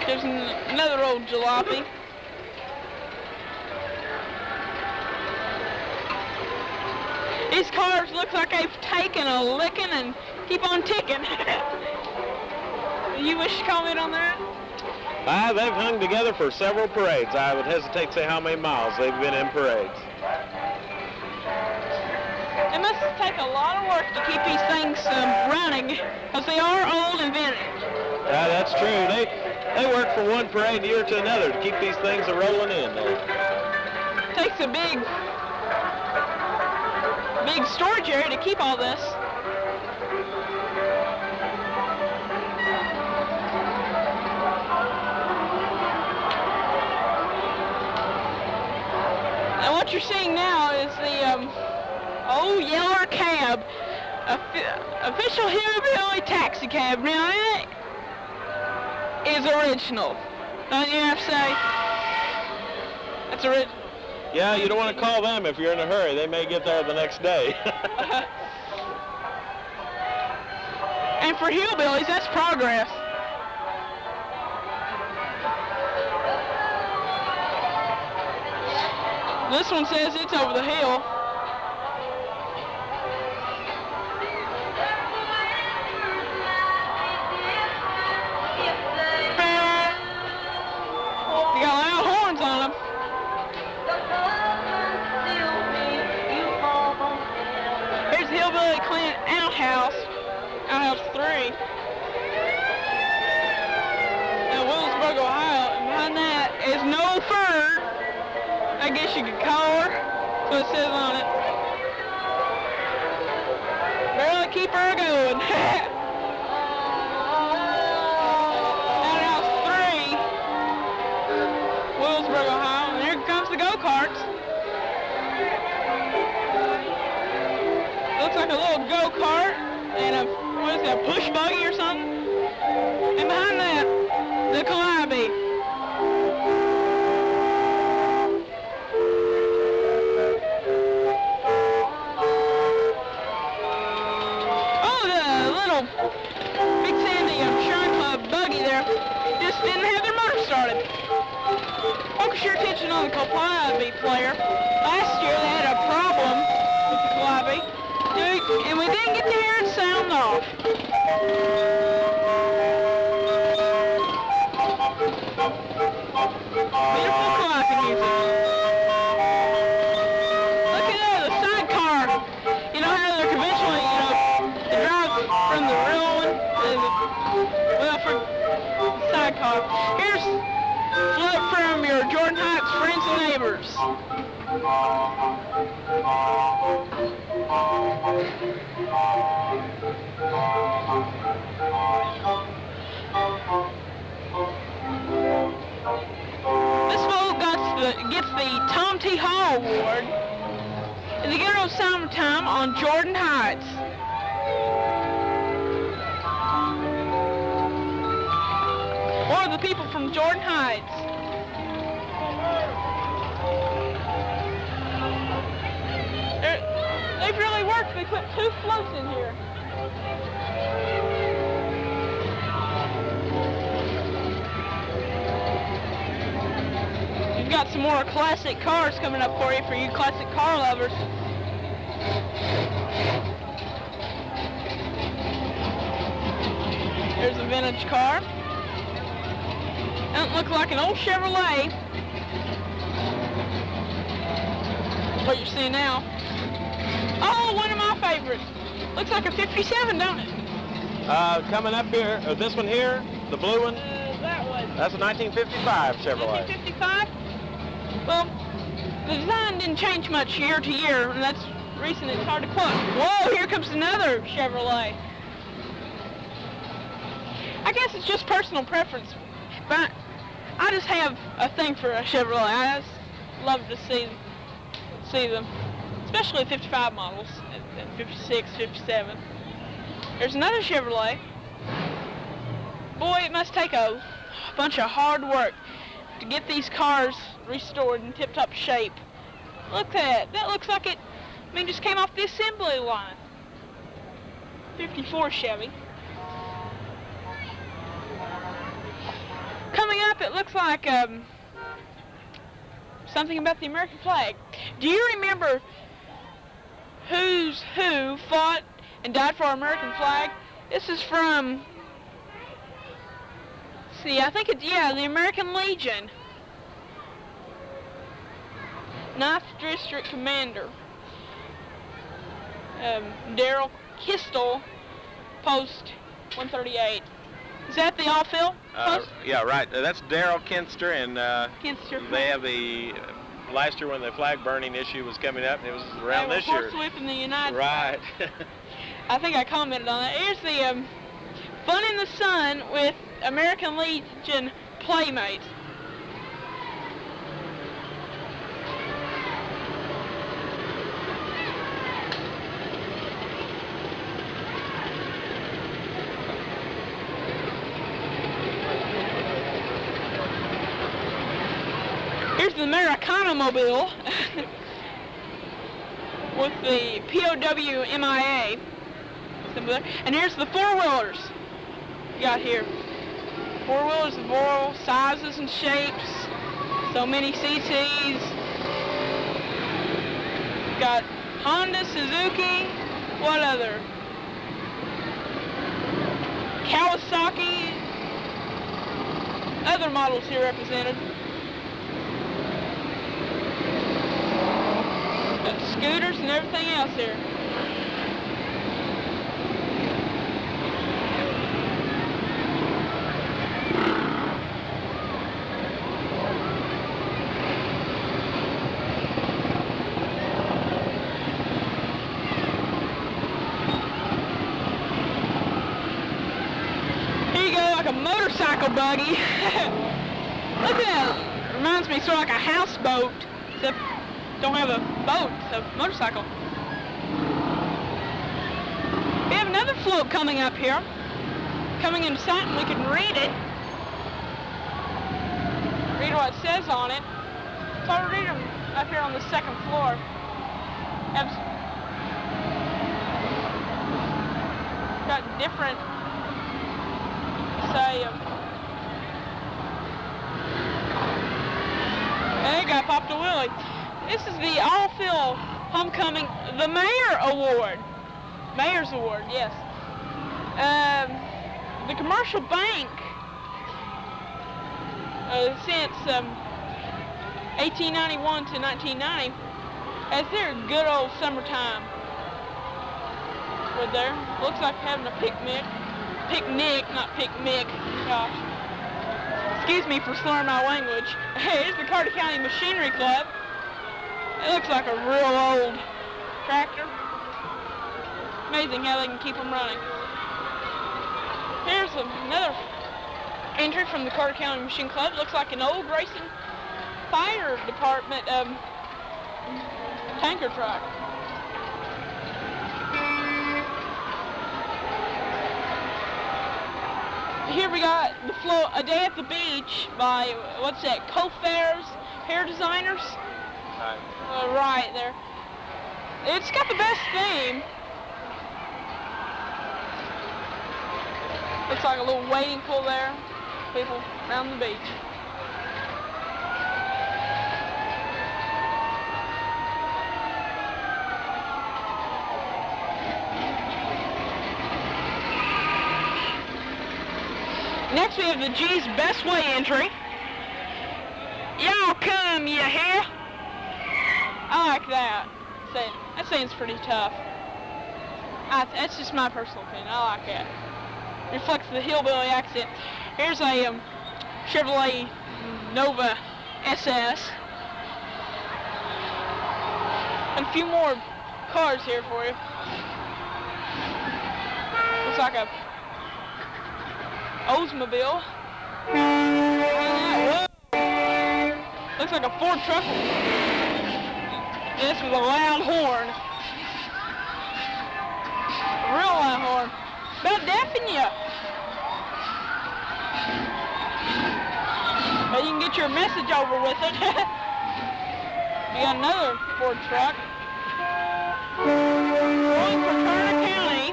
There's another old jalopy. These cars look like they've taken a licking and keep on ticking. You wish to comment on that? They've hung together for several parades. I would hesitate to say how many miles they've been in parades. It must take a lot of work to keep these things running, because they are old and vintage. Yeah, that's true. They work from one parade year to another to keep these things rolling in there. It takes a big storage area to keep all this. And what you're seeing now is the old yellow cab, official hillbilly taxi cab. Now it is original, don't you have to say? That's original. Yeah, you don't want to call them if you're in a hurry. They may get there the next day. And for hillbillies, that's progress. This one says it's over the hill. You got loud horns on them. Here's Hillbilly Clint Outhouse 3. In Williamsburg, Ohio. And behind that is No Fur. I guess you could call her. That's what it says on it. Barely keep her going. Outhouse 3. Williamsburg, Ohio. And here comes the go-karts. Looks like a little go-kart and a, what is that, push buggy or something? And behind that, the Calliope. Oh, the little Big Sandy Shrine Club buggy there just didn't have their motor started. Focus your attention on the Calliope player. Last year they had a problem with the Calliope. And we didn't get to hear it sound off. Beautiful Calliope music. Look at that, the sidecar. You know how they're conventionally, they drive from the real one, and cars. This boat gets the Tom T. Hall Award in the good old summertime on Jordan Heights. Or the people from Jordan Heights. They've really worked. They put 2 floats in here. We've got some more classic cars coming up for you classic car lovers. Here's a vintage car. Doesn't look like an old Chevrolet. That's what you're seeing now. Oh, one of my favorites. Looks like a 57, don't it? Coming up here, this one here, the blue one, That one. that's a 1955 Chevrolet. 1955? Well, the design didn't change much year to year, and that's the reason it's hard to quote. Whoa, here comes another Chevrolet. I guess it's just personal preference, but I just have a thing for a Chevrolet. I just love to see them, especially 55 models, and 56, 57. There's another Chevrolet. Boy, it must take a bunch of hard work to get these cars restored in tip-top shape. Look at that. That looks like it, just came off the assembly line. 54 Chevy. Coming up, it looks like something about the American flag. Do you remember who fought and died for our American flag? This is from, I think it's, the American Legion. 9th District Commander. Daryl Kistel, Post 138. Is that the all-fill post? Yeah, right. That's Daryl Kinster, and Kinster. they have the last year when the flag burning issue was coming up, and it was around this year. Horsewhip in the United Right. I think I commented on that. Here's the Fun in the Sun with American Legion Playmates. Here's the Americana Mobile with the POW MIA. And here's the four-wheelers you got here. Four-wheelers of all sizes and shapes. So many CCs. Got Honda, Suzuki, what other? Kawasaki. Other models here represented. Got scooters and everything else here. Here you go, like a motorcycle buggy. Look at that. Reminds me sort of like a houseboat, except don't have a boat, it's a motorcycle. We have another float coming up here. Coming in sight, and we can read it. Read what it says on it. So I'll read them up here on the second floor. Got different, say, there you go, popped a wheelie. This is the All-Fill Homecoming, the Mayor Award. Mayor's Award, yes. The commercial bank, since 1891 to 1990, has their good old summertime. Right there. Looks like having a picnic. Picnic, not picnic. Gosh. Excuse me for slurring my language. Here's the Carter County Machinery Club. It looks like a real old tractor. Amazing how they can keep them running. Here's another entry from the Carter County Machine Club. Looks like an old racing fire department tanker truck. Here we got A Day at the Beach by, what's that, Cofair's Hair Designers? Right there. It's got the best theme. Looks like a little wading pool there. People around the beach. Next we have the G's Best Way entry. Y'all come, you hear? I like that. That seems pretty tough. That's just my personal opinion. I like that. Reflects the hillbilly accent. Here's a Chevrolet Nova SS. And a few more cars here for you. Looks like a Oldsmobile. Looks like a Ford truck. This with a loud horn. A real loud horn. About deafening you. But you can get your message over with it. You got another Ford truck. Going for Carter County.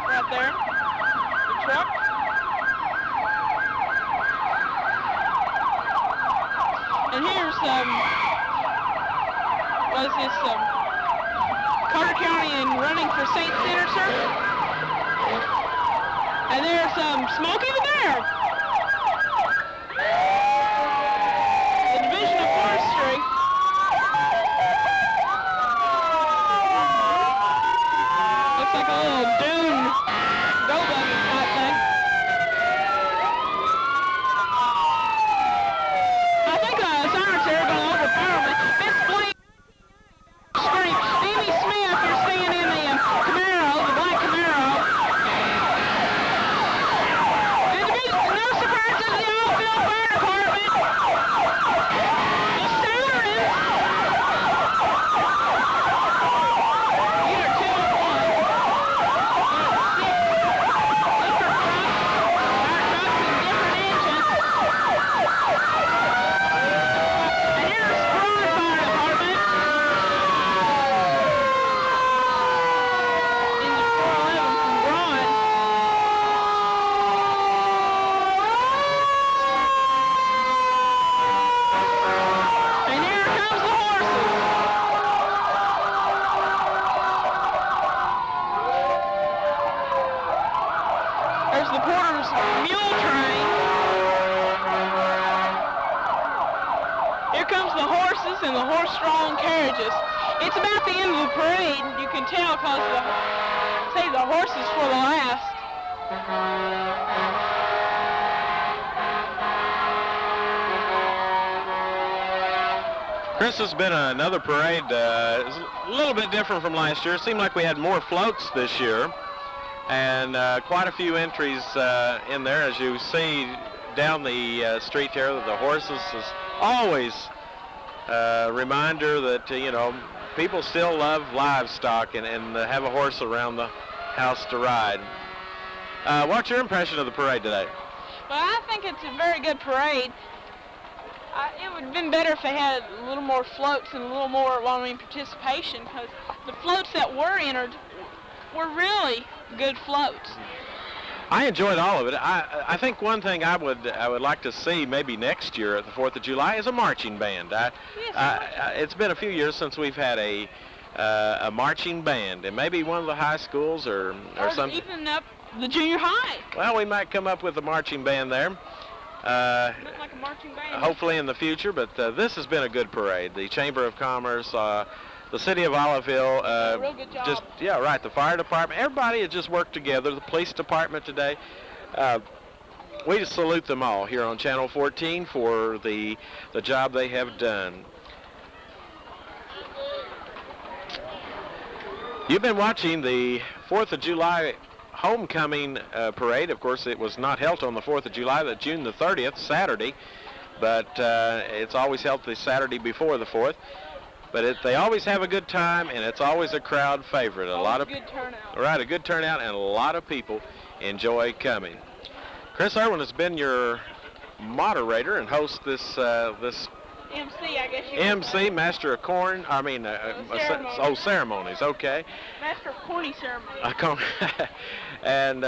Right there. The truck. And here's what is this? Carter County and running for St. Senator. And there's Smokey the Bear. The Division of Forestry. Looks like a little dune go buggy type thing. I think the sirens here are going to overpower me. Miss Blaine scream, Stevie Smith, you're staying in the Camaro, the black Camaro. And to be no surprise to the Allville Fire Department. The sirens. You're 2 and 1. There's the Porter's mule train. Here comes the horses and the horse-drawn carriages. It's about the end of the parade. You can tell because save the horses for the last. Chris, has been another parade. It's a little bit different from last year. It seemed like we had more floats this year, and quite a few entries in there. As you see down the street here, the horses is always a reminder that, you know, people still love livestock and have a horse around the house to ride. What's your impression of the parade today? Well, I think it's a very good parade. It would have been better if they had a little more floats and a little more, participation, because the floats that were entered were really good floats. I enjoyed all of it. I think one thing I would like to see maybe next year at the 4th of July is a marching band. It's been a few years since we've had a marching band, and maybe one of the high schools or something. Even up the junior high. Well, we might come up with a marching band there. Like a marching band. Hopefully in the future, but this has been a good parade. The Chamber of Commerce, the City of Oliveville, real good job. the fire department, everybody has just worked together, the police department today. we salute them all here on Channel 14 for the job they have done. You've been watching the 4th of July homecoming parade. Of course, it was not held on the 4th of July, but June the 30th, Saturday. But it's always held the Saturday before the 4th. But they always have a good time, and it's always a crowd favorite. A lot of good turnout. Right, a good turnout, and a lot of people enjoy coming. Chris Irwin has been your moderator and host this MC, I guess you MC, Master of Corn. I mean, ceremonies. Ceremonies. Okay. Master of Corny Ceremony. And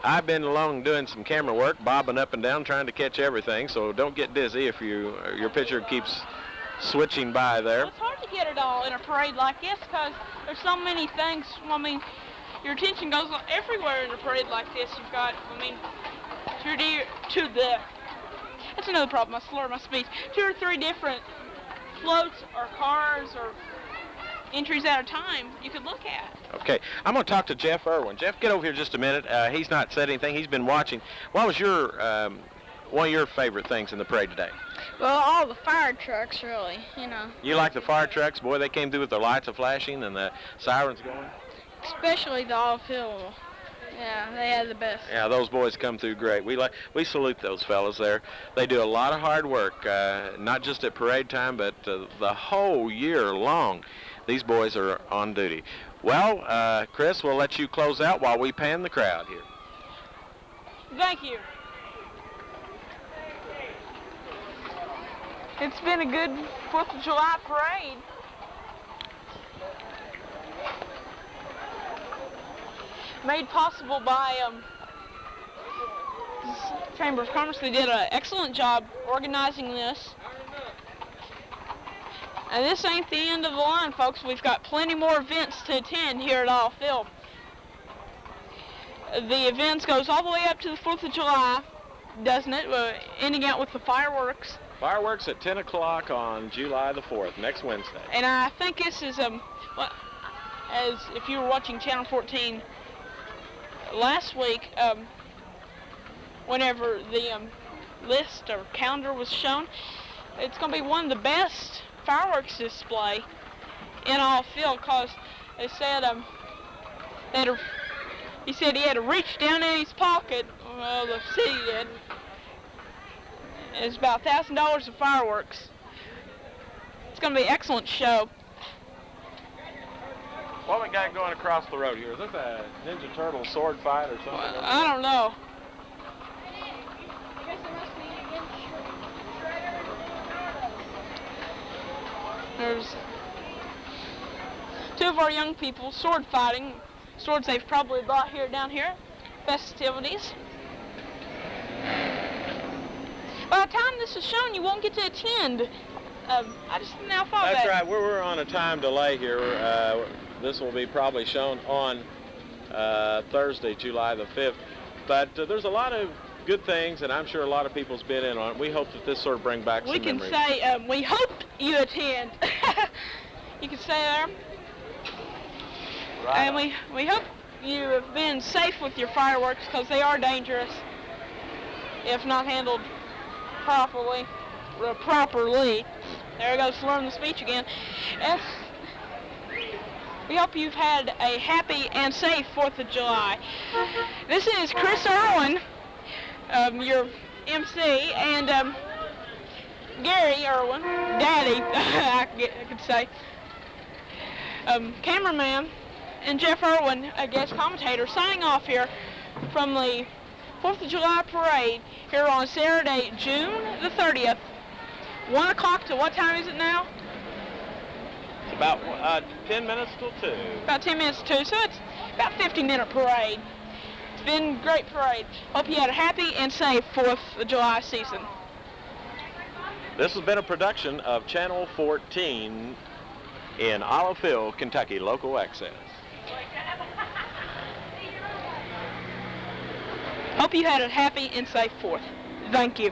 I've been along doing some camera work, bobbing up and down, trying to catch everything. So don't get dizzy if your picture keeps switching by there. It's hard to get it all in a parade like this because there's so many things. I mean, your attention goes everywhere in a parade like this. You've got, I mean, that's another problem. I slur my speech. 2 or 3 different floats or cars or entries at a time you could look at. Okay, I'm going to talk to Jeff Irwin. Jeff, get over here just a minute. He's not said anything. He's been watching. What was your one of your favorite things in the parade today? Well, all the fire trucks, really, you know. You like the fire trucks? Boy, they came through with their lights flashing and the sirens going. Especially the all-fill. Yeah, they had the best. Yeah, those boys come through great. We salute those fellas there. They do a lot of hard work, not just at parade time, but the whole year long. These boys are on duty. Well, Chris, we'll let you close out while we pan the crowd here. Thank you. It's been a good 4th of July parade. Made possible by Chamber of Commerce. They did an excellent job organizing this. And this ain't the end of the line, folks. We've got plenty more events to attend here at All Field. The events goes all the way up to the 4th of July, doesn't it? Ending out with the fireworks. Fireworks at 10 o'clock on July the 4th, next Wednesday. And I think this is, as if you were watching Channel 14 last week, whenever the list or calendar was shown, it's going to be one of the best fireworks display in All Field, because they said he said he had to reach down in his pocket. Well, the city did. It's about $1,000 of fireworks. It's going to be an excellent show. What we got going across the road here? Is this a Ninja Turtle sword fight or something? Well, I don't know. There's 2 of our young people sword fighting. Swords they've probably bought down here. Festivities. By the time this is shown, you won't get to attend. I just now thought That's that. right. We're on a time delay here. This will be probably shown on Thursday, July the 5th. But there's a lot of good things, and I'm sure a lot of people's been in on it. We hope that this sort of brings back some memories. We can say, we hope you attend. You can say there. Right. And we hope you have been safe with your fireworks, because they are dangerous if not handled properly. There goes slurring the speech again. And we hope you've had a happy and safe 4th of July. This is Chris Irwin, your MC, and Gary Irwin, Daddy, I could say, cameraman, and Jeff Irwin, a guest commentator, signing off here from the 4th of July parade here on Saturday, June the 30th, 1 o'clock to what time is it now? It's about 10 minutes till 2. About 10 minutes to 2, so it's about a 50-minute parade. It's been a great parade. Hope you had a happy and safe 4th of July season. This has been a production of Channel 14 in Olive Hill, Kentucky, Local Access. Hope you had a happy and safe 4th. Thank you.